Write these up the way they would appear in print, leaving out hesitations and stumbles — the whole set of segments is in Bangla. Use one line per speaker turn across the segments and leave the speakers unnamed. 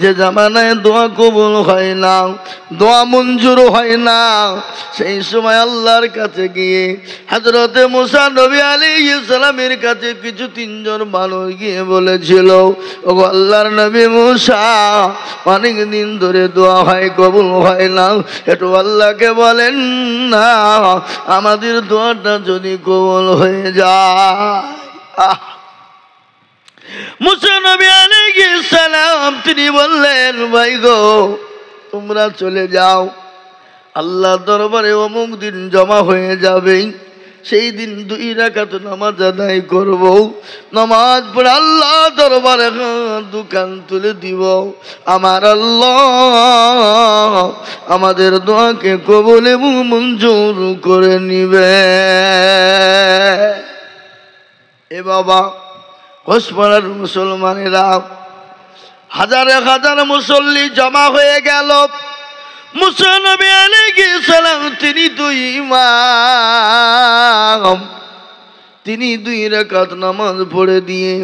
যে জামানায় দোয়া কবুল হয় না, দোয়া মঞ্জুর হয় না, সেই সময় আল্লাহর কাছে গিয়ে হযরতে মুসা নবী আলাইহিস সালামের কাছে কিছু তিনজন মানুষ গিয়ে বলেছিল, ওগো আল্লাহর নবী মুসা, অনেক দিন ধরে দোয়া হয় কবুল হয় না, একটু আল্লাহকে বলেন না আমাদের দোয়াটা যদি কবুল হয়ে যায়। মুসা নবী আলাইহিস সালাম তিনি বললেন, ভাই গো তোমরা চলে যাও, আল্লাহ দরবারে অমুক দিন জমা হয়ে যাবে, সেই দিন 2 রাকাত নামাজ আদায় করব, নামাজ পড়ে আল্লাহ দরবারে দোকান তুলে দিব, আমার আল্লাহ আমাদের দোয়াকে কবুল এবং মঞ্জুর করে নিবে। এ বাবা, ঘোষপাড়ার মুসলমানেরা হাজারে হাজার মুসল্লি জমা হয়ে গেল। মুসা নবী আলাইহিস সালাম তিনি 2 ইমাম, তিনি 2 রাকাত নামাজ পড়ে দিয়ে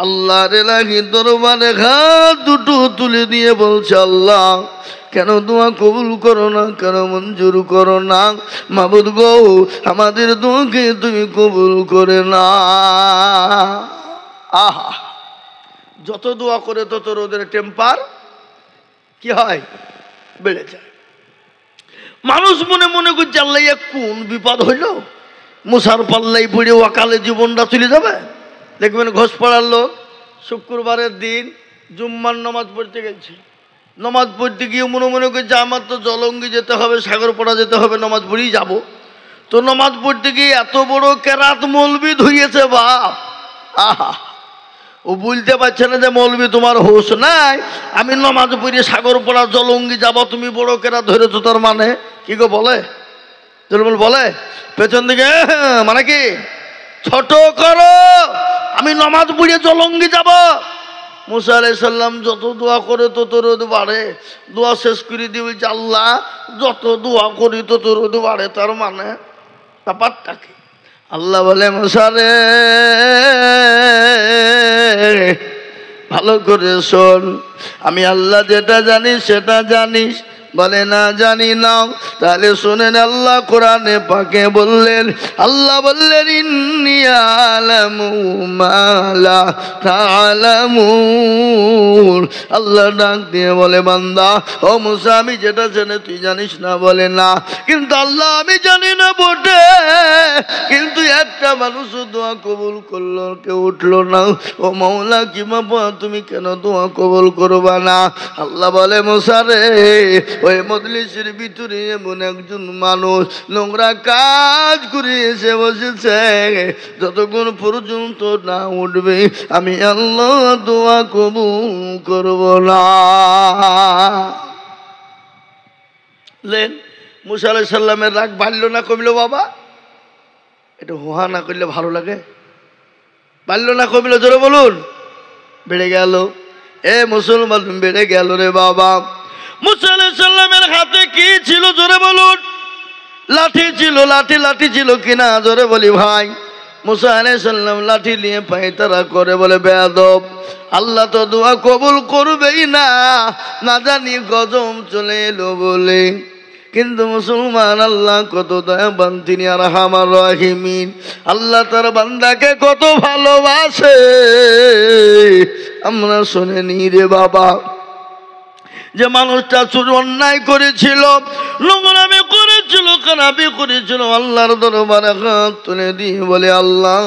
আল্লাহর এলাহি দরবারে হাত দুটো তুলে দিয়ে বলছে, আল্লাহ কেন দোয়া কবুল করো না, কেন মঞ্জুর করো না, মাবুদ গো আমাদের দোয়াকে তুমি কবুল করে না। আহা, যত দোয়া করে তত ওদের টেম্পার কি হয়, বেড়ে যায়। মানুষ মনে মনে করছে আল্লাহ কোন বিপদ হইল, মুসার পাল্লাই পড়ে অকালে জীবনটা চলে যাবে। দেখবেন ঘোষপাড়ার লোক শুক্রবারের দিন জুম্মার নামাজ পড়তে গেছে, নামাজ পড়তে গিয়ে মনে মনে করছে আমার তো জলঙ্গি যেতে হবে, সাগরপাড়া যেতে হবে, নামাজ পড়েই যাব। তো নামাজ পড়তে গিয়ে এত বড় কেরাত মৌলবি ধুইয়েছে বাপ। আহা, ও বলতে পারছে না যে মৌলবি তোমার হোশ নাই, আমি নামাজ পড়ে সাগরপাড়া জলঙ্গি যাব, তুমি বড় কেরাত ধরেছো, তার মানে কি গো বলে, বলে পেছন দিকে মানে কি ছোট করো, আমি নামাজ পড়ে জলঙ্গি যাব। মুসা আলাইহিস সালাম যত দোয়া করে তত রোদ বাড়ে, দোয়া শেষ করে দিয়ে বলছে আল্লাহ যত দোয়া করি তত রোদ বাড়ে, তার মানে ব্যাপারটা কি? আল্লাহ বলে, মুসা রে ভালো করে শোন, আমি আল্লাহ যেটা জানি সেটা জানিস, বলে না জানি না। তাহলে শোনেন, আল্লাহ কোরআনে পাকে বললেন, আল্লাহ বললেন ইন্নী আ'লামু মা লা তা'লামুন। আল্লাহ ডাক দিয়ে বলে, বান্দা ও মুসা আমি যেটা জানি তুই জানিস না, বলে না। কিন্তু আল্লাহ আমি জানি না বটে, কিন্তু একটা মানুষ দোয়া কবুল করলো, কেউ উঠলো না, ও মাওলা কি বাবা তুমি কেন দোয়া কবুল করবা না? আল্লাহ বলে, মুসা রে ওই মজলিসের ভিতরে এমন একজন মানুষ নোংরা কাজ করে এসে বসেছে, যতক্ষণ পর্যন্ত না উঠবে আমি আল্লাহ দোয়া কবুল করব না। লেন মুসা আলাইহিস সালামের রাগ বাড়লো না কমলো? বাবা এটা হুহা না করলে ভালো লাগে, বাড়লো না কমলো? জোরে বলুন। বেড়ে গেল। এ মুসলমান বেড়ে গেল রে বাবা। মুসা আলাইহিস সালামের হাতে কি ছিল জোরে বলুন? লাঠি ছিল। লাঠি ছিল কিনা জোরে বলি ভাই? মুসা আলাইহিস সালাম লাঠি নিয়ে পায়তারা করে, বলে বেয়াদব আল্লাহ তো দোয়া কবুল করবেই না, না জানি গজব চলে এলো বলে। কিন্তু মুসলমান আল্লাহ কত দয়াবান, তিনি আরহামার রাহিমিন। আল্লাহ তার বান্দাকে কত ভালোবাসে আমরা শুনিনি রে বাবা। যে মানুষটা অন্যায় করেছিল, নোংরামি করেছিল, খারাপি করেছিল, আল্লাহর দরবারে হাত তুলে দিয়ে বলে, আল্লাহ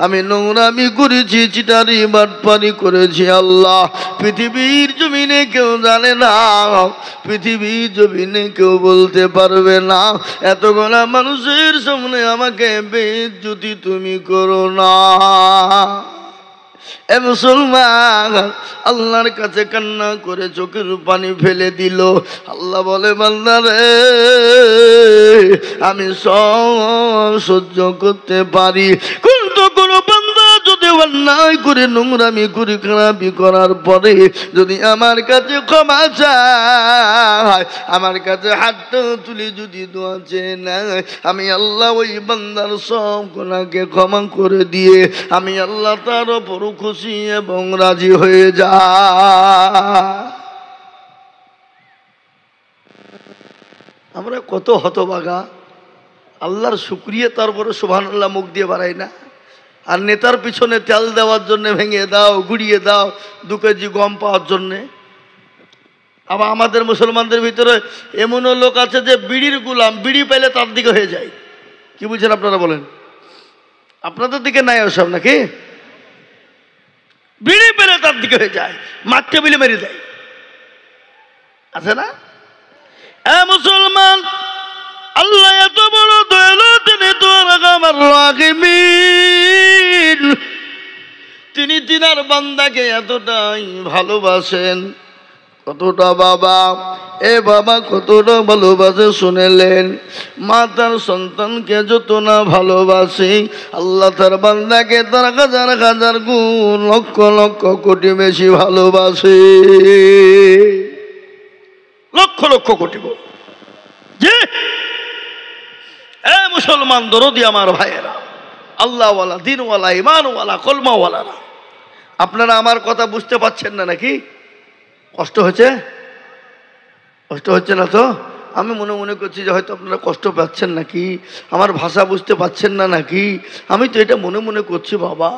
আমি নোংরামি করেছি, চিটারি বাটপারি করেছি, আল্লাহ পৃথিবীর জমিনে কেউ জানে না, পৃথিবীর জমিনে কেউ বলতে পারবে না, এতগুলা মানুষের সামনে আমাকে বেইজ্জতি তুমি করো না। এ মুসলমান আল্লাহর কাছে কান্না করে চোখের পানি ফেলে দিল। আল্লাহ বলে, বান্দা রে আমি সব সহ্য করতে পারি, কিন্তু কোন বান্দা যদি অন্যায় করে নোংরামি করে খারাপি করার পরে যদি আমার কাছে ক্ষমা চায়, আমার কাছে হাত তুলে যদি দোয়া চেয়ে নেয়, আমি আল্লাহ ওই বান্দার সব গুনাহকে ক্ষমা করে দিয়ে আমি আল্লাহ তার উপর খুশি এবং রাজি হয়ে যায়। আমরা কত হতভাগা, আল্লাহর শুকরিয়া তারপরে সুবহানাল্লাহ মুখ দিয়ে বাড়াই না। আর নেতার পিছনে তেল দেওয়ার জন্য ভেঙে দাও, গুড়িয়ে দাও 2 কেজি গম পাওয়ার জন্যে। আবার আমাদের মুসলমানদের ভিতরে এমনও লোক আছে যে বিড়ির গুলাম, বিড়ি পেলে তার দিকে হয়ে যায়। কি বুঝছেন আপনারা বলেন? আপনাদের দিকে নাই ওসব নাকি? বিড়ি পেলে তার দিকে হয়ে যায়, মাঠকে বিলে মেরে দেয়, আছে না? মুসলমান, আল্লাহ এত বড় দয়ালু, তিনি তো আরহামার রাহিমিন। তিনি তিনার বান্দাকে এতটাই ভালোবাসেন। কতটা বাবা, এ বাবা কতটা ভালোবাসে শুনেলেন? মা তার সন্তানকে যত না ভালোবাসে, আল্লাহ তার বান্দাকে তার হাজার হাজার গুণ, লক্ষ লক্ষ কোটি বেশি ভালোবাসে। লক্ষ লক্ষ কোটি গুণ। জি, এ মুসলমান দরদি আমার ভাইয়েরা, আল্লাহওয়ালা, দিনওয়ালা, ইমানওয়ালা, কলমাওয়ালারা, আপনারা আমার কথা বুঝতে পারছেন না নাকি? কষ্ট হচ্ছে? কষ্ট হচ্ছে না তো? আমি মনে মনে করছি যে হয়তো আপনারা কষ্ট পাচ্ছেন নাকি, আমার ভাষা বুঝতে পাচ্ছেন না নাকি, আমি তো এটা মনে মনে করছি বাবা।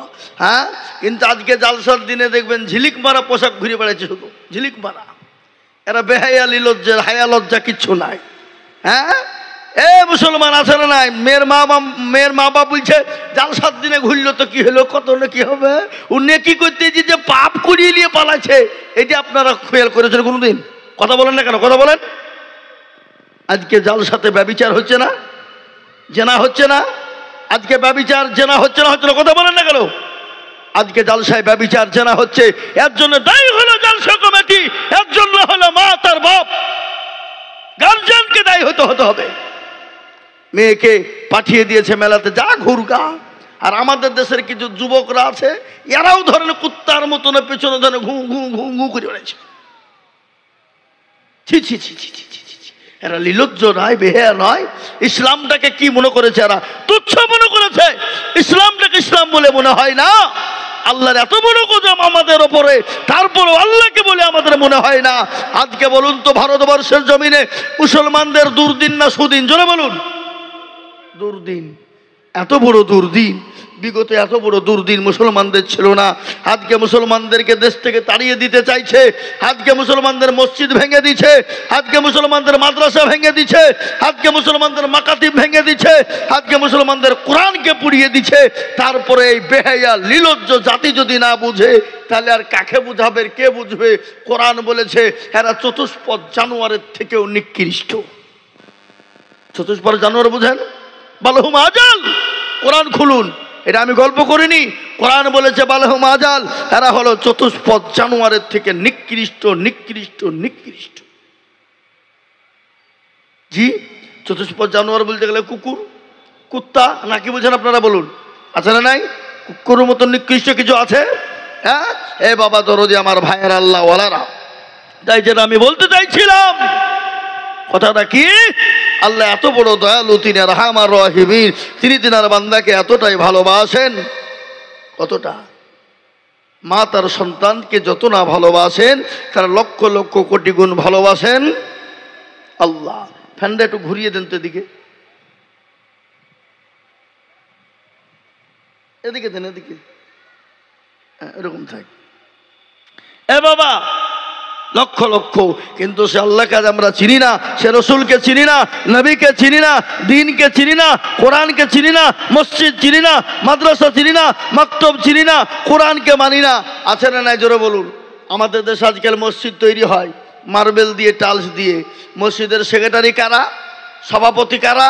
হ্যাঁ, কিন্তু আজকে জালসার দিনে দেখবেন ঝিলিক মারা পোশাক ঘুরে বেড়াচ্ছে, শুধু ঝিলিক মারা। এরা বেহায়া, লিলজ্জা, হায়া লজ্জা কিচ্ছু নাই। হ্যাঁ, এ মুসলমান আছে না নাই? মেয়ের মা বাপ বলছে জালসার দিনে ঘুরলো তো কি হলো, কত না কি হবে, উনি কি করতে যে পাপ করিয়ে নিয়ে পালাচ্ছে। এটা আপনারা খেয়াল করেছেন কোনোদিন? কথা বলেন না কেন? কথা বলেন। আজকে জালসাতে ব্যভিচার হচ্ছে না, জেনা হচ্ছে না? আজকে ব্যভিচার জেনা হচ্ছে না, হচ্ছে না? কথা বলেন না কেন? আজকে জালসায় ব্যভিচার জেনা হচ্ছে, এর জন্য দায়ী হলো জালসা কমিটি, এর জন্য হলো মা তার বাপ, গার্জিয়ানকে দায়ী হতে হবে। মেয়েকে পাঠিয়ে দিয়েছে মেলাতে, যা ঘুরগা। আর আমাদের দেশের কিছু যুবকরা আছে, এরাও ধরেন কুত্তার মতন পেছনে ধরে ঘু ঘু ঘু ঘু করে বেড়াচ্ছে। ছি ছি ছি ছি ছি ছি ছি, এরা লিলজ্জ নয়, বেহায়া নয়। ইসলামটাকে কি মনে করেছে এরা? তুচ্ছ মনে করেছে। ইসলামটাকে ইসলাম বলে মনে হয় না। আল্লাহর এত বড় গজব আমাদের ওপরে, তারপরও আল্লাহকে বলে আমাদের মনে হয় না। আজকে বলুন তো, ভারতবর্ষের জমিনে মুসলমানদের দুর্দিন না সুদিন? জোরে বলুন। দুর্দিন, এত বড় দুর্দিন। বিগত এত বড় দুর্দিন মুসলমানদের ছিল না। আজকে মুসলমানদেরকে দেশ থেকে তাড়িয়ে দিতে চাইছে। আজকে মুসলমানদের মসজিদ ভেঙে দিচ্ছে, আজকে মুসলমানদের মাদ্রাসা ভেঙে দিচ্ছে, আজকে মুসলমানদের মাকাতিব ভেঙে দিচ্ছে, আজকে মুসলমানদের কোরআনকে পুড়িয়ে দিচ্ছে। তারপরে এই বেহায়া লিলজ্জ জাতি যদি না বুঝে, তাহলে আর কাকে বুঝাবে? কে বুঝবে? কোরআন বলেছে এরা চতুষ্পদ জানোয়ারের থেকেও নিকৃষ্ট। চতুষ্পদ জানোয়ার বুঝেন? বালহুম আজাল। কোরআন খুলুন, এটা আমি গল্প করিনি। কোরআন বলেছে বালহুম আজাল, এরা হলো চতুষ্পদ জানোয়ারের থেকে নিকৃষ্ট, নিকৃষ্ট, নিকৃষ্ট। জি, চতুষ্পদ জানোয়ার বলতে গেলে কুকুর, কুত্তা নাকি বুঝেন আপনারা বলুন? আছে না নাই? কুকুরের মতো নিকৃষ্ট কিছু আছে? হ্যাঁ, এ বাবা দরদি আমার ভাইয়ের, আল্লাহ ওয়ালারা, তাই যেটা আমি বলতে চাইছিলাম, কথাটা কি? আল্লাহ এত বড় দয়ালু, তিনি রাহমান রহিমিন, তিনি তিনার বান্দাকে এতটাই ভালোবাসেন। কতটা? মা তার সন্তানকে যত না ভালোবাসেন, তার লক্ষ লক্ষ কোটি গুণ ভালোবাসেন আল্লাহ। ফ্যানটা একটু ঘুরিয়ে দেন তো এদিকে, এদিকে দেন, এদিকে, এরকম থাক। এ বাবা, লক্ষ লক্ষ। কিন্তু সে আল্লাহকে আমরা চিনি না, সে রসুলকে চিনি না, নবীকে চিনি না, দিনকে চিনি না, কোরআনকে চিনি না, মসজিদ চিনি না, মাদ্রাসা চিনি না, মাকতব চিনি না, কোরআনকে মানি না। আছে না নাই? জোরে বলুন। আমাদের দেশে আজকাল মসজিদ তৈরি হয় মার্বেল দিয়ে, টাইলস দিয়ে। মসজিদের সেক্রেটারি কারা? সভাপতি কারা?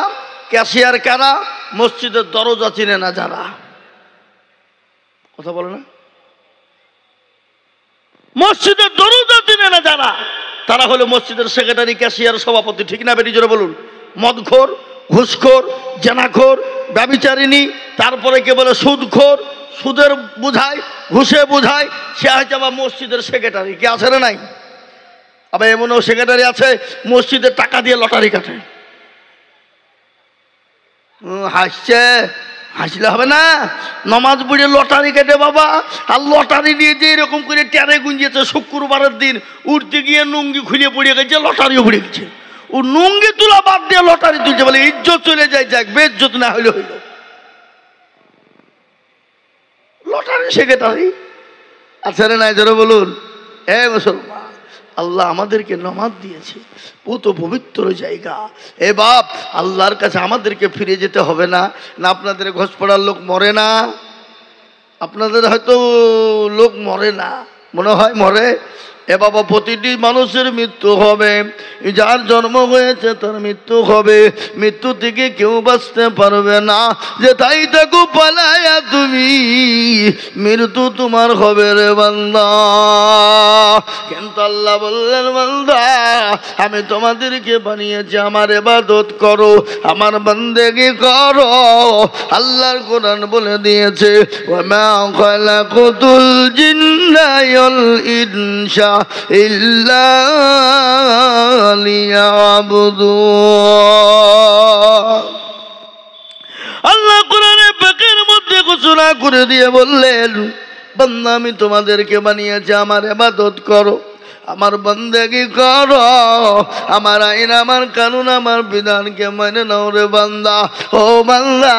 ক্যাশিয়ার কারা? মসজিদের দরজা চিনে না যারা। কথা বলে না? মসজিদের দরজা চিনে না যারা, তারা হলো মসজিদের সেক্রেটারি, ক্যাশিয়ার, সভাপতি। ঠিক না বেটি? জোরে বলুন। মদখোর, ঘুষখোর, জেনাখোর, ব্যভিচারিণী, তারপরে কে বলে সুদখোর, সুদের বুঝায়, ঘুষে বুঝায়, সে হয়তো আবার মসজিদের সেক্রেটারি। কি আছে না নাই? আবার এমনও সেক্রেটারি আছে মসজিদের টাকা দিয়ে লটারি কাটে। হাসছে, হাসলে হবে না। নমাজ পড়ে লটারি কেটে বাবা, আর লটারি নিয়ে যে এরকম করে টেরে গুঞ্জেছে, শুক্রবারের দিন উঠতে গিয়ে নুঙ্গি খুলে পড়ে গেছে, লটারিও পড়ে গেছে। ও নুঙ্গি তুলা বাদ দিয়ে লটারি তুলছে, বলে ইজ্জত চলে যায়, যাক বেইজ্জত না হইলে হইল। লটারি সেক্রেটারি আচ্ছা রে নাই ধরে বলুন। মুসলমান, আল্লাহ আমাদেরকে নামাজ দিয়েছে, কত পবিত্র জায়গা। বাপ, আল্লাহর কাছে আমাদেরকে ফিরে যেতে হবে না? না আপনাদের ঘোষপাড়ার লোক মরে না? আপনাদের হয়তো লোক মরে না, মনে হয় মরে। বাবা, প্রতিটি মানুষের মৃত্যু হবে, যার জন্ম হয়েছে তার মৃত্যু হবে, মৃত্যু থেকে কেউ বাঁচতে পারবে না। যে তাই থাকো পালায়া তুমি, মৃত্যু তোমার হবে রে বান্দা। কিন্তু আল্লাহ বললেন, বান্দা আমি তোমাদেরকে বানিয়েছি, আমার ইবাদত করো, আমার বান্দেগি করো। আল্লাহর কোরআন বলে দিয়েছে, ওয়া খালাকুতুল জিন্না ওয়াল ইনসা ইল্লা লিয়াবুদুন। আল্লাহ কোরআনে পাকের মধ্যে ঘোষণা করে দিয়ে বললেন, বান্দা আমি তোমাদেরকে বানিয়েছি, আমার ইবাদত করো, আমার বন্দেগি করো, আমার আইন, আমার কানুন, আমার বিধানকে মেনে নাও রে বান্দা। ও বান্দা,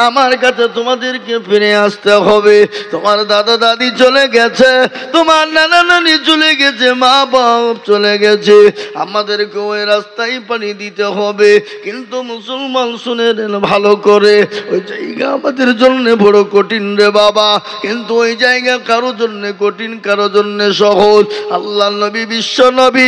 আমার কাছে তোমাদেরকে ফিরে আসতে হবে। তোমার দাদা দাদি চলে গেছে, তোমার নানা নানি চলে গেছে, মা বাপ চলে গেছে, আমাদেরকে ওই রাস্তায় পানি দিতে হবে। কিন্তু মুসলমান শুনে নেন ভালো করে, ওই জায়গা আমাদের জন্য বড় কঠিন রে বাবা। কিন্তু ওই জায়গা কারো জন্য কঠিন, কারো জন্য সহজ। আল্লাহ নবী, বিশ্ব নবী,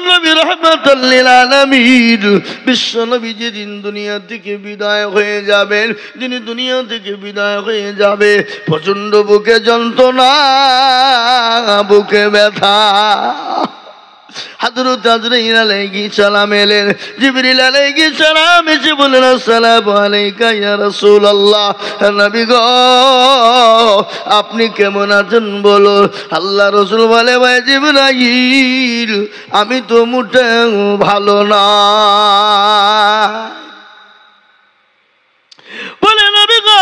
নবী রাহমাতুল লিল আলামিন, বিশ্ব নবী যেদিন দুনিয়া থেকে বিদায় হয়ে যাবেন, যিনি দুনিয়া থেকে বিদায় হয়ে যাবে, প্রচন্ড বুকে যন্ত্রণা, বুকে ব্যথা। হযরত আজরাইল আলাইহিস সালাম এলেন, জিবরিল আলাইহিস সালাম এসে বললেন, আসসালামু আলাইকা ইয়া রাসূলুল্লাহ, নবী গো আপনি কেমন আছেন বলো। আল্লাহ রাসূল বলে, ভাই জিবরাইল আমি তো মোটেও ভালো না। বলে, নবী গো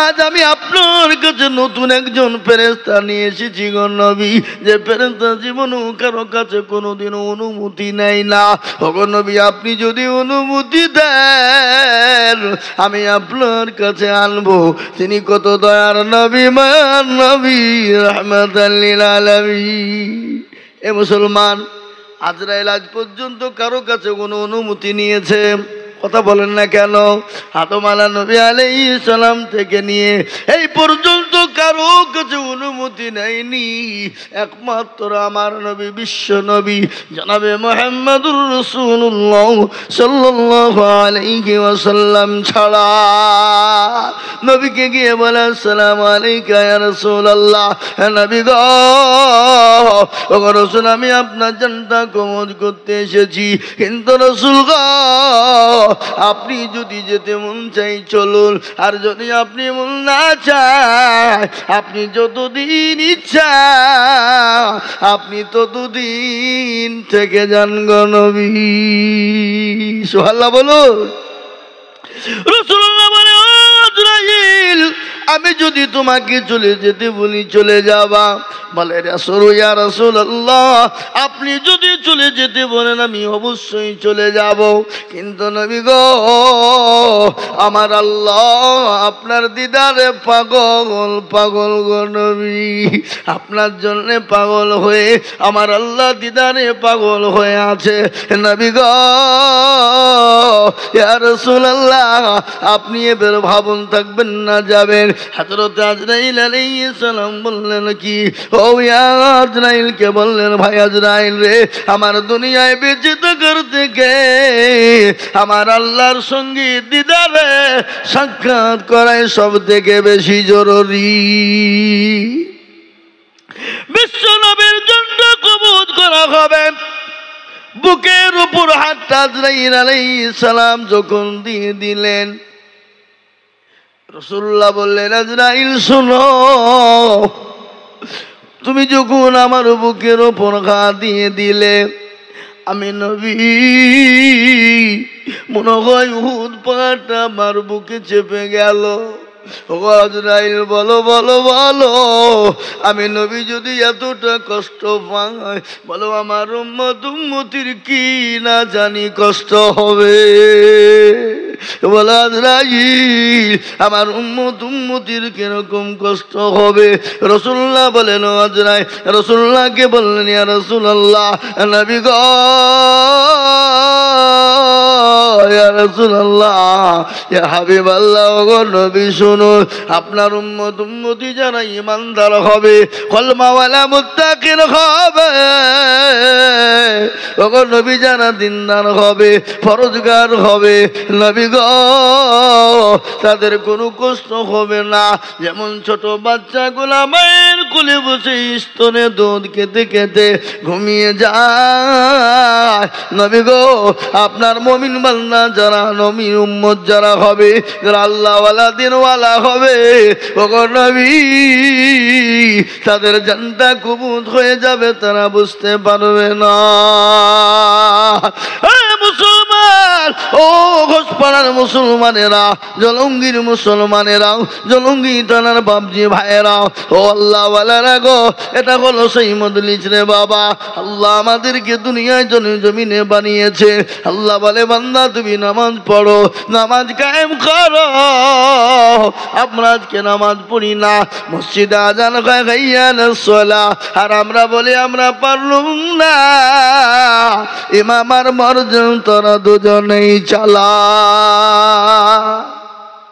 আজ আমি আপনার কাছে নতুন একজন ফেরেশতা নিয়ে এসেছি গো নবী, যে ফেরেশতা জীবনেও কারো কাছে কোনোদিনও অনুমতি নেয় না। ওগো নবী, আপনি যদি অনুমতি দেন আমি আপনার কাছে আনবো। তিনি কত দয়ার নবী, মায়ার নবী, রাহমাতাল লিল আলামিন। মুসলমান, আজরাইল আজ পর্যন্ত কারো কাছে কোনো অনুমতি নিয়েছে? কথা বলেন না কেন? আদম নবী আলাইহিস সালাম থেকে নিয়ে এই পর্যন্ত কারো কাছে অনুমতি নেয়নি, একমাত্র আমার নবী, বিশ্ব নবী জনাবে মুহাম্মদুর রাসূলুল্লাহ সাল্লাল্লাহু আলাইহি ওয়াসাল্লাম ছাড়া। নবীকে গিয়ে বলে, আসসালামু আলাইকা ইয়া রাসূলুল্লাহ, নবী গো ওগো রাসূল আমি আপনার জানটা কবজ করতে এসেছি, কিন্তু রাসূল গো আপনি যদি যেতে মন চাই চলুন, আর যদি আপনি মন না চায়, আপনি যতদিন ইচ্ছা আপনি ততদিন থেকে যান গো নবী। সুবহানাল্লাহ বলুন। রাসূলুল্লাহ বলে, ও আজরাইল আমি যদি তোমাকে চলে যেতে বলি চলে যাবা? বলে, রাসূল ইয়া রাসূলুল্লাহ আপনি যদি চলে যেতে বলেন আমি অবশ্যই চলে যাব, কিন্তু নবী গো আমার আল্লাহ আপনার দিদারে পাগল, পাগল গো নবী, আপনার জন্য পাগল হয়ে আমার আল্লাহ দিদারে পাগল হয়ে আছে। নবী গো ইয়া রাসূলুল্লাহ আপনি এবার ভাবুন, থাকবেন না যাবেন? হযরত আজরাইল আলাইহিস সালাম বললেন, কি? ও ইয়া আজরাইল কে বললেন, ভাই আজরাইল রে, আমার দুনিয়ায় বেঁচে থাকার থেকে আমার আল্লাহর সঙ্গে দিদারে সাক্ষাৎ করাই সব থেকে বেশি জরুরি। বিশ্ব নবীর জন্য কবুল করা হবে। বুকের উপর হাতটা আজরাইল আলাইহিস সালাম যখন দিয়ে দিলেন, রাসূলুল্লাহ বললেন, আজরাইল শোনো, তুমি যখন আমার বুকের উপর হাত দিয়ে দিলে আমি নবী মনে হয় উহুদ পাহাড়টা আমার বুকে চেপে গেল। ও আজরাইল বলো বলো বলো, আমি নবী যদি এতটা কষ্ট পাই, বলো আমার উম্মত উম্মতির কি না জানি কষ্ট হবে। বলো আজরাইল আমার উম্মত উম্মতির কিরকম কষ্ট হবে। রাসূলুল্লাহ বলেন ও আজরাইল, রাসূলুল্লাহকে বললেন ইয়া রাসূলুল্লাহ, নবী গো ইয়া রাসূলুল্লাহ, ইয়া হাবিবাল্লাহ, ওগো নবী শুনুন, আপনার উম্মত উম্মতি যারা ঈমানদার হবে, কলমাওয়ালা মুত্তাকিন হবে, ওগো নবী যারা দিনদার হবে, ফরজগার হবে, নবী গো তাদের কোনো কষ্ট হবে না। যেমন ছোট বাচ্চাগুলা মায়ের কোলে বসে স্তনে দুধ খেতে খেতে ঘুমিয়ে যায়, নবী গো আপনার মুমিন বান্দা যারা, নবী উম্মত যারা হবে, যারা আল্লাহওয়ালা দিনওয়ালা হবে, ওগো নবী তাদের জানটা কবুল হয়ে যাবে, তারা বুঝতে পারবে না। মুসলমান, ও ঘোষপাড়ার মুসলমানেরা, জলঙ্গির মুসলমানেরা, জলঙ্গি থানার বাবজি ভাইয়েরা, ও আল্লাহওয়ালারা গো, এটা হলো সেই মজলিস রে বাবা। আল্লাহ আমাদেরকে দুনিয়ায় জমিনে বানিয়েছে। আল্লাহ বলে বান্দা তুমি নামাজ পড়ো, নামাজ কায়েম করো। আমরা আজকে নামাজ পড়ি না, মসজিদে আজান হয় গাইয়ানাস সালাহ, আর আমরা বলি আমরা পারলুম না, ইমাম আর মরজন তোরা দুজনেই চালা।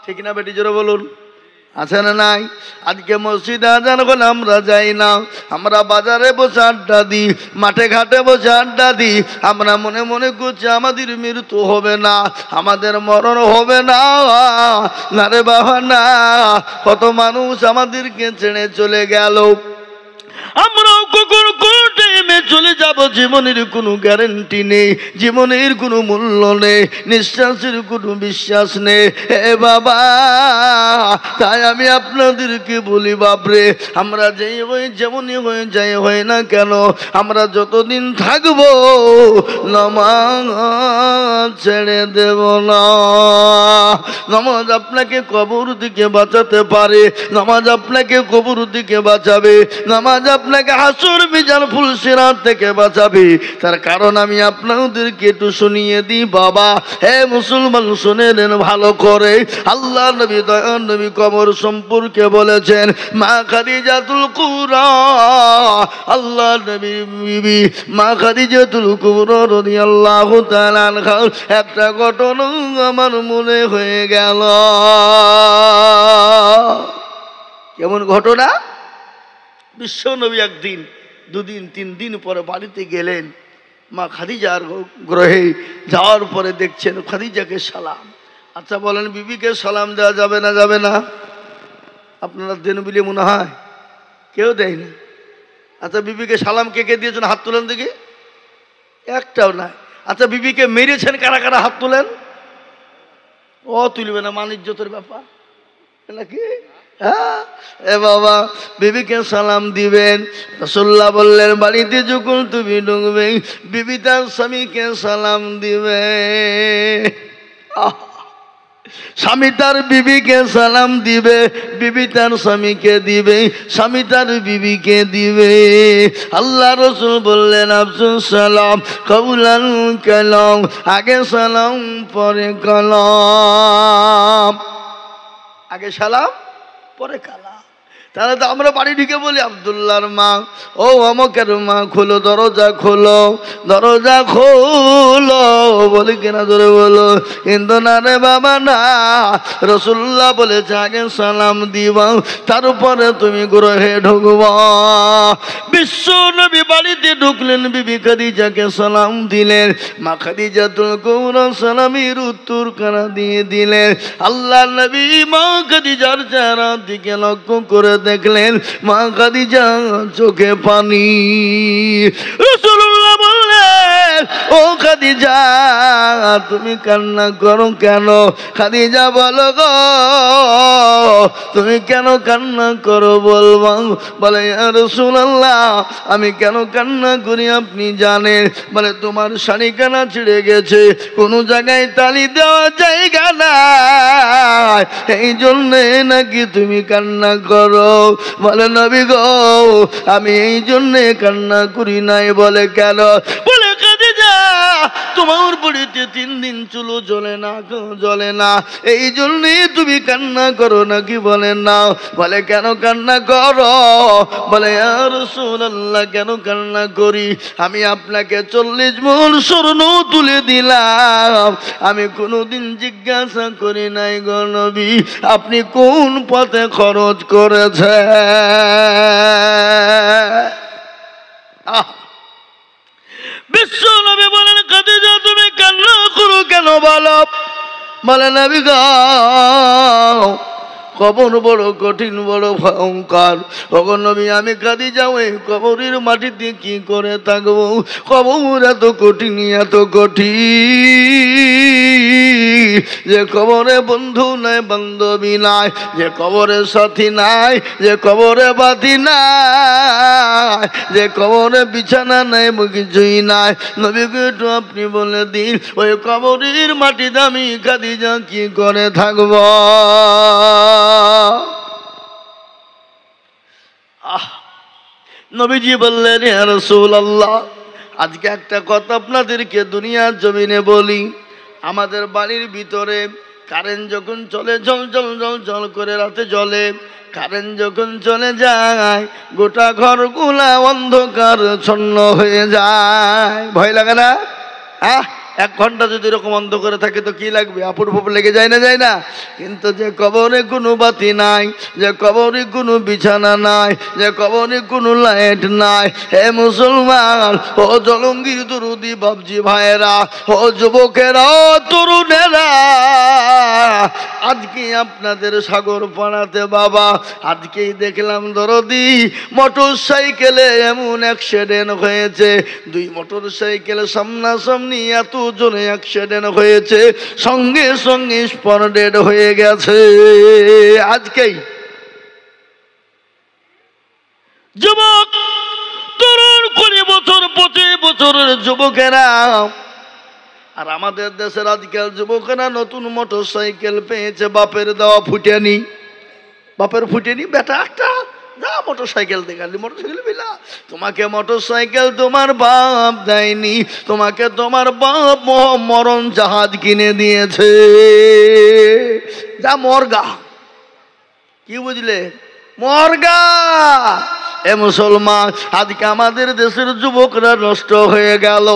ঠিক না বেটি, জোরে বলুন, আছে না নাই? আজকে মসজিদে আজান হলে আমরা যাই না, আমরা বাজারে বসে আড্ডা দিই, মাঠে ঘাটে বসে আড্ডা দিই। আমরা মনে মনে করছি আমাদের মৃত্যু হবে না, আমাদের মরণ হবে না। না রে বাবা না, কত মানুষ আমাদেরকে ছেড়ে চলে গেল, আমরাও কখন কোন টাইমে চলে যাব, জীবনের কোনো গ্যারেন্টি নেই, জীবনের কোনো মূল্য নেই, নিঃশ্বাসের কোনো বিশ্বাস নেই। এ বাবা, তাই আমি আপনাদেরকে বলি বাপরে, আমরা যেই হয়ে যেমনই হয়ে যাই হয় না কেন, আমরা যতদিন থাকবো নামাজ ছেড়ে দেব না। নামাজ আপনাকে কবর থেকে বাঁচাতে পারে, নামাজ আপনাকে কবর থেকে বাঁচাবে, নামাজ আপনাকে হাসর মিজান ফুলসিরাত থেকে বাঁচাবে। তার কারণ আমি আপনাদেরকে একটু শুনিয়ে দিই বাবা। হে মুসলমান, শুনে নেন ভালো করে। আল্লাহ নবী দয়ার নবী কবর সম্পর্কে বলেছেন, মা খাদিজাতুল কুবরা, আল্লাহ নবী বিবি মা খাদিজাতুল কুবরা রাদিয়াল্লাহু তাআলা আনহা একটা ঘটনা আমার মনে হয়ে গেল। কেমন ঘটনা? বিশ্ব নবী একদিন, দুদিন, 3 দিন পরে বাড়িতে গেলেন। মা খাদিজার গ্রহে যাওয়ার পরে দেখছেন খাদিজাকে সালাম। আচ্ছা বলেন, বিবিকে সালাম দেওয়া যাবে না যাবে না? আপনারা দেন বলে মনে হয় কেউ দেয় না। আচ্ছা বিবিকে সালাম কে কে দিয়েছেন? হাত তোলেন দেখি। একটাও নাই। আচ্ছা বিবিকে মেরেছেন কারা কারা? হাত তোলেন। ও তুলবে না, মানিজ্যতের ব্যাপার নাকি? হ্যাঁ, এ বাবা, বিবিকে সালাম দিবেন। রাসূলুল্লাহ বললেন বাড়িতে যখন তুমি ঢুকবে, বিবি তার স্বামীকে সালাম দিবে। স্বামী তার বিবিকে সালাম দিবে, বিবি তার স্বামীকে দিবে, স্বামী তার বিবিকে দিবে। আল্লাহ রাসূল বললেন আফসুস সালাম কাউলান কালাম, আগে সালাম পরে কালাম, আগে সালাম পরে কালাম। তাহলে তো আমরা বাড়ি ঢুকে বলি আব্দুল্লাহর মা, ও অমকের মা, খোলো দরজা, খোলো দরজা খোলো, বলি কিনা ধরে বলো? কিন্তু না রে বাবা না, রাসূলুল্লাহ বলেছে আগে সালাম দিবা, তারপরে তুমি গ্রহে ঢুকবা। বিশ্ব নবী বাড়িতে ঢুকলেন, বিবি খাদিজাকে সালাম দিলেন। মা খাদিজাতুল কুবরা সালামের উত্তর কারা দিয়ে দিলেন। আল্লাহ নবী মা খাদিজার চেহারা দিকে লক্ষ্য করে দেখলেন, মা খাদিজা চোখে পানি। রাসূলুল্লাহ বললেন, ও খাদিজা তুমি কান্না করো কেন? খাদিজা বলো গো তুমি কেন কান্না করো বলবো। বলে ইয়া রাসূলুল্লাহ আমি কেন কান্না করি আপনি জানেন? বলে তোমার শাড়ি কানা ছিঁড়ে গেছে, কোনো জায়গায় তালি দেওয়া জায়গা নাই, এই জন্যে নাকি তুমি কান্না করো। বলে নবী গো আমি এই জন্যে কান্না করি নাই। বলে কেন? বলে খাদিজা তোমার বাড়িতে 3 দিন চুলো জ্বলে না, এই জন্যে তুমি কান্না করো নাকি? বলে না। বলে কেন কান্না করো? বলে ইয়া রাসূলুল্লাহ কেন কান্না করি? আমি আপনাকে 40 মণ স্বর্ণ তুলে দিলাম, আমি কোনোদিন জিজ্ঞাসা করি নাই গো নবী আপনি কোন পথে খরচ করেছেন। বিশ্ব নবী বলেন খাদিজা তুমি কান্না করো কেন বলো? বলে নবী গো কবর বড় কঠিন, বড় ভয়ঙ্কর। ওগো নবী আমি খাদিজা ওই কবরের মাটিতে কি করে থাকবো? কবর এত কঠিন, এত কঠিন যে কবরে বন্ধু নাই, বান্ধবী নাই, যে কবরে সাথী নাই, যে কবরে বাতি নাই, যে কবরে বিছানা নাই, কিছুই নাই। নবীকে একটু আপনি বলে দিন ওই কবরের মাটিতে আমি খাদিজা কি করে থাকবো? নবীজি বললেন ইয়া রাসূলুল্লাহ আজকে একটা কথা আপনাদেরকে দুনিয়ার জমিনে বলি। আমাদের বাড়ির ভিতরে কারেন্ট যখন চলে জল জল জল জল করে রাতে জ্বলে, কারেন্ট যখন চলে যায় গোটা ঘরগুলা অন্ধকার ছন্ন হয়ে যায়। ভয় লাগে না? 1 ঘন্টা যদি এরকম অন্ধ করে থাকে তো কি লাগবে? আপুর লেগে যায় না, যায় না? কিন্তু যে কবরে কোনো বাতি নাই, যে কবরে কোনো বিছানা নাই, যে কবরে কোনো লাইট নাই, হে মুসলমান ও জলঙ্গির দরুদি বাবজি ভাইয়েরা, ও যুবকেরা, ও তরুণেরা, আজকে আপনাদের সাগর পাড়াতে বাবা আজকেই দেখলাম দরদি মোটর সাইকেলে এমন অ্যাক্সিডেন্ট হয়েছে, 2 মোটর সাইকেল সামনাসামনি এত জনে অ্যাক্সিডেন্ট হয়েছে, সঙ্গে সঙ্গে স্পট ডেড হয়ে গেছে। আজকেই যুবক তরুণ 20 বছর 25 বছরের যুবকেরা, আর আমাদের দেশের আজকাল যুবকেরা নতুন মোটর সাইকেল পেয়েছে, বাপের দেওয়া ফুটেনি, বাপের ফুটেনি, বেটা একটা যা মোটর সাইকেল দেখালি, মোটর সাইকেল বিলা। তোমাকে মোটর সাইকেল তোমার বাপ দেয়নি, তোমাকে তোমার বাপ মরণ জাহাজ কিনে দিয়েছে। যা মরগা, কি বুঝলে? মরগা। এ মুসলমান আজকে আমাদের দেশের যুবকরা নষ্ট হয়ে গেল।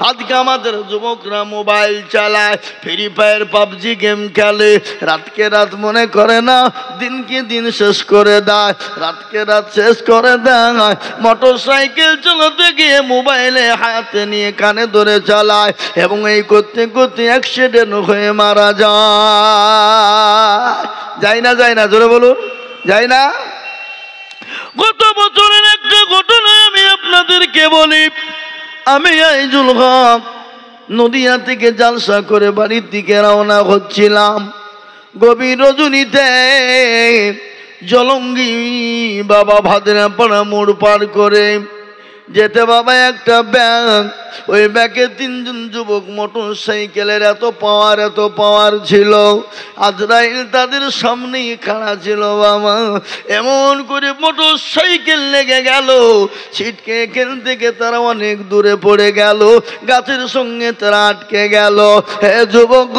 আজকে আমাদের যুবকরা মোবাইল চালায়, ফ্রি ফায়ার পাবজি গেম খেলে, রাতকে রাত মনে করে না, দিনকে দিন শেষ করে দেয়, রাতকে রাত শেষ করে দেয়। মোটর সাইকেল চালাতে গিয়ে মোবাইলে হাতে নিয়ে কানে ধরে চালায় এবং এই করতে করতে অ্যাক্সিডেন্ট হয়ে মারা যায়। যায় না? যায় না? জোরে বলুন, যায় না? গত বছরের একটা ঘটনা আমি আপনাদেরকে বলি। আমি আইজুল হক নদিয়া থেকে জালসা করে বাড়ির দিকে রওনা হচ্ছিলাম। গভীর রজনীতে জলঙ্গি বাবা ভাদরাপাড়া মোড় পার করে যেতে বাবা একটা ব্যাগ, ওই ব্যাগে 3 জন যুবক মোটর সাইকেলের এত পাওয়ার ছিল, আজরাইল তাদের সামনেই খাড়া ছিল বাবা। এমন করে মোটর সাইকেল লেগে গেল, ছিটকে এখান থেকে তারা অনেক দূরে পড়ে গেল, গাছের সঙ্গে তারা আটকে গেল। হে যুবক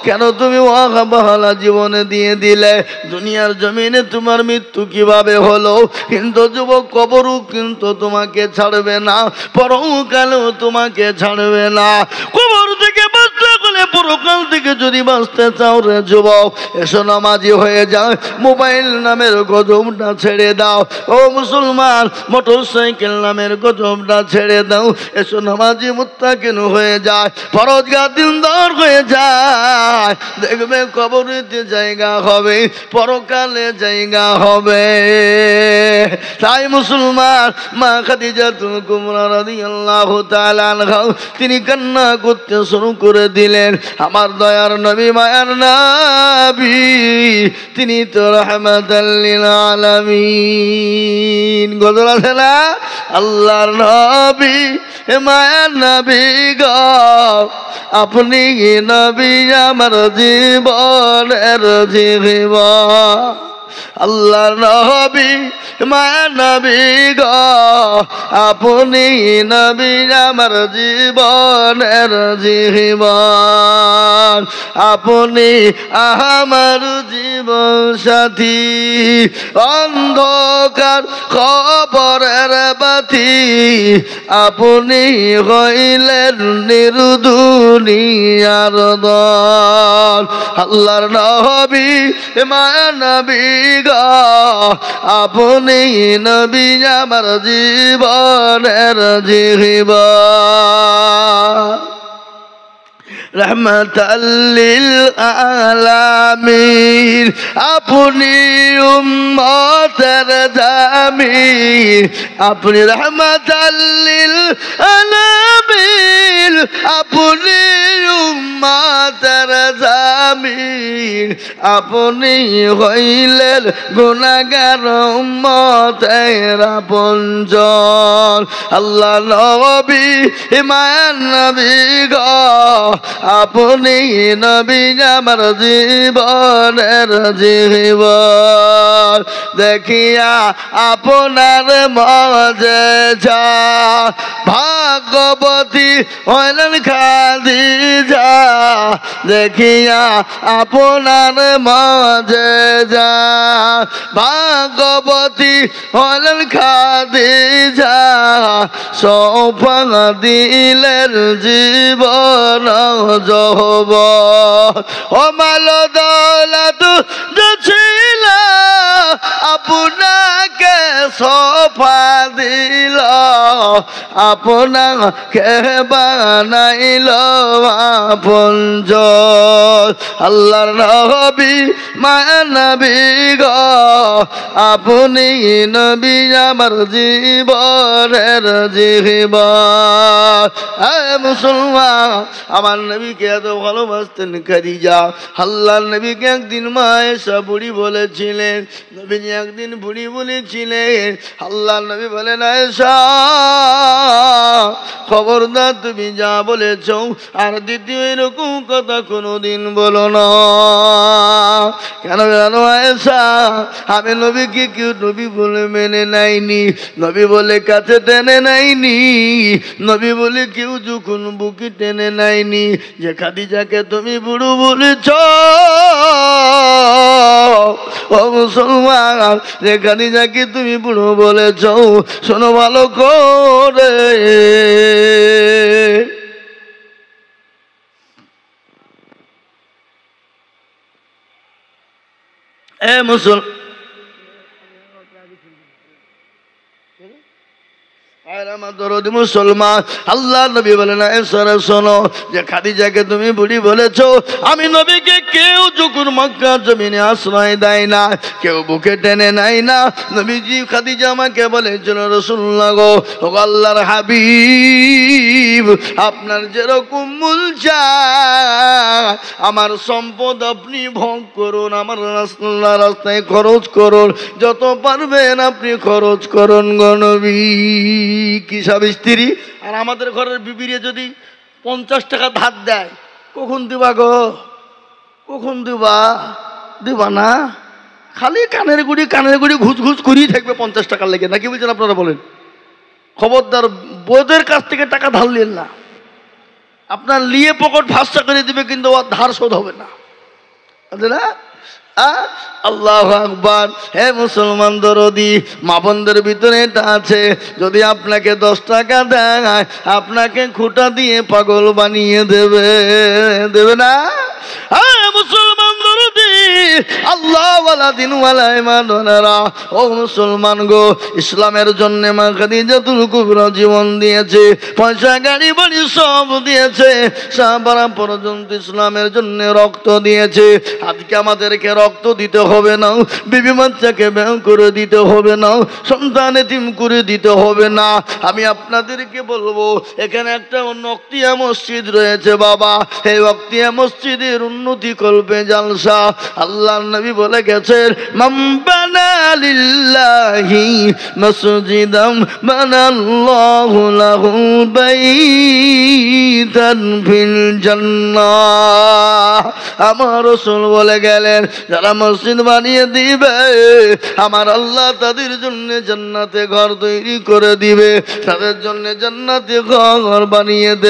কেন তুমি অবহেলা জীবনে দিয়ে দিলে? দুনিয়ার জমিনে তোমার মৃত্যু কিভাবে হলো? কিন্তু যুবক কবরও কিন্তু তোমাকে ছাড়বে না, পরকালেও তোমাকে ছাড়বে না। কবর থেকে বাঁচতে গেলে পরকাল থেকে যদি বাঁচতে চাও রে যুবক, এসো নামাজি হয়ে যাও, মোবাইল নামের গজবটা ছেড়ে দাও। ও মুসলমান, মোটরসাইকেল নামের গজবটা ছেড়ে দাও, এসো নামাজি মুত্তাকিন হয়ে যায়, ফরজগার দিনদার হয়ে যায়। দেখবে কবরেতে জায়গা হবে, পরকালে জায়গা হবে। তাই মুসলমান, মা খাদিজাতুল কুবরা রাদিয়াল্লাহু তাআলা আনহা তিনি কান্না করতে শুরু করে দিলেন। আমার দয়ার নবী, মায়ার নবী, তিনি তো রাহমাতাল লিল আলামিন। গজল আছে না, আল্লাহর নবী, মায়ার নবী গো, আপনি নবী আমার জীবনের জীবন। আল্লাহর নবী, মায়ার নবী গো, আপনি নবী আমার জীবনের জীবন। আপনি আমার জীবন সাথী, অন্ধকার খবরের বাতি, আপনি হইলেন নির্দুনিয়ার দল। আল্লাহর নবী, মায়ার নবী গো, আপনি নবী আমার জীবনের জীবন। রহমাতাল লিল আলামিন, আপনি উম্মতের জামিন, আপনি রহমাতাল লিল আলামিন, আপনি উম্মতের জামিন, আপনি হইলেন গুনাহগার উম্মতের আপনজন। আল্লাহ নবী, মায়ার নবী গো, আপনি নবী আমার জীবনের জীবন। দেখিয়া আপনার মজেজা, ভাগ্যবতী হইলেন খাদিজা। দেখিয়া আপনার মজেজা, ভাগ্যবতী হইলেন খাদিজা। সৌফা দিলেন জীবন যৌবন। ও মাল দৌলত ছিল আপনাকে সৌফা দিল, আপনাকে বানাইল আপনজন। আল্লাহর নবী, মায়ার নবী গো, আপনি নবী আমার জীবনের জীবন। মুসলমান, আমার নবীকে এত ভালোবাসতেন খাদিজা। আল্লাহর নবীকে একদিন মা আয়েশা বুড়ি বলেছিলেন, নবীজি একদিন বুড়ি বলেছিলেন। আল্লাহর নবী বলেন, আয়েশা খবরদার, তুমি যা বলেছ আর দ্বিতীয় এরকম কথা কোনোদিন বলো না। কেন জানো আয়েশা, আমি নবীকে কেউ নবী বলে মেনে নেয়নি, নবী বলে কাছে টেনে নেয়নি, নবী বলে কেউ যখন বুকে টেনে নেয়নি। যে খাদিজাকে তুমি বুড়ো বলেছ, ও মুসলমান, যে খাদিজাকে তুমি বুড়ো বলেছ, শোনো ভালো করে। এ মুসলমান, মুসলমান, আল্লাহ নবী বলেন, শোনো, যে খাদিজাকে তুমি বুড়ি বলেছ, আমি নবীকে কেউ যখন মক্কা জমিনে আশ্রয় দেয় না, কেউ বুকে টেনে নেয় না। নবীজি খাদিজা আমাকে বলেছিল, রাসূলুল্লাহ গো, আল্লাহর হাবিব, আপনার যেরকম মূল চায় আমার সম্পদ আপনি ভোগ করুন, আমার রাস্তায় খরচ করুন, যত পারবেন আপনি খরচ করুন গো নবী। কি সব স্ত্রী, আর আমাদের ঘরের বিবিরে যদি 50 টাকা ধার দেয়, কখন দিবা গো, কখন দিবা? দিবা না, খালি কানের গুড়ি ঘুষ ঘুষ করিয়ে থাকবে 50 টাকার লেগে। নাকি বলছেন আপনারা? বলেন। খবরদার, বোধের কাছ থেকে টাকা ধার নেন না। আপনার লিয়ে পকেট ভাষা করে দিবে, কিন্তু ধার শোধ হবে না, আল্লাহু আকবার। হে মুসলমান দরদি, মা বোনদের ভিতরে এটা আছে, যদি আপনাকে 10 টাকা দেয় আপনাকে খুঁটা দিয়ে পাগল বানিয়ে দেবে, দেবে না? হ্যাঁ মুসলমান দরদি, আল্লাহ ওয়ালা দিন ওয়ালা ইমানওয়ালারা, ও মুসলমান গো, ইসলামের জন্য মা খাদিজাতুল কুবরা জীবন দিয়েছে, পয়সা গাড়ি বাড়ি সব দিয়েছে, সাহাবারা পর্যন্ত ইসলামের জন্য রক্ত দিয়েছে। আজকে আমাদেরকে রক্ত দিতে হবে না, বিবি বাচ্চাকে ব্যয় করে দিতে হবে না, সন্তান এতিম করে দিতে হবে না। আমি আপনাদেরকে বলবো, এখানে একটা ওয়াক্তিয়া মসজিদ রয়েছে বাবা, এই ওয়াক্তিয়া মসজিদের উন্নতি করবে জালসা। আল্লাহর নবী বলে গেছেন, মান বানা লিল্লাহি মসজিদাম বানাল্লাহু লাহু বাইতান ফিল জান্নাহ। আমার রাসূল বলে গেলেন, যারা মসজিদ বানিয়ে দিবে আমার আল্লাহ তাদের জন্য জান্নাতে ঘর তৈরি করে দিবে, তাদের জন্য জান্নাতে ঘর বানিয়ে দেবে।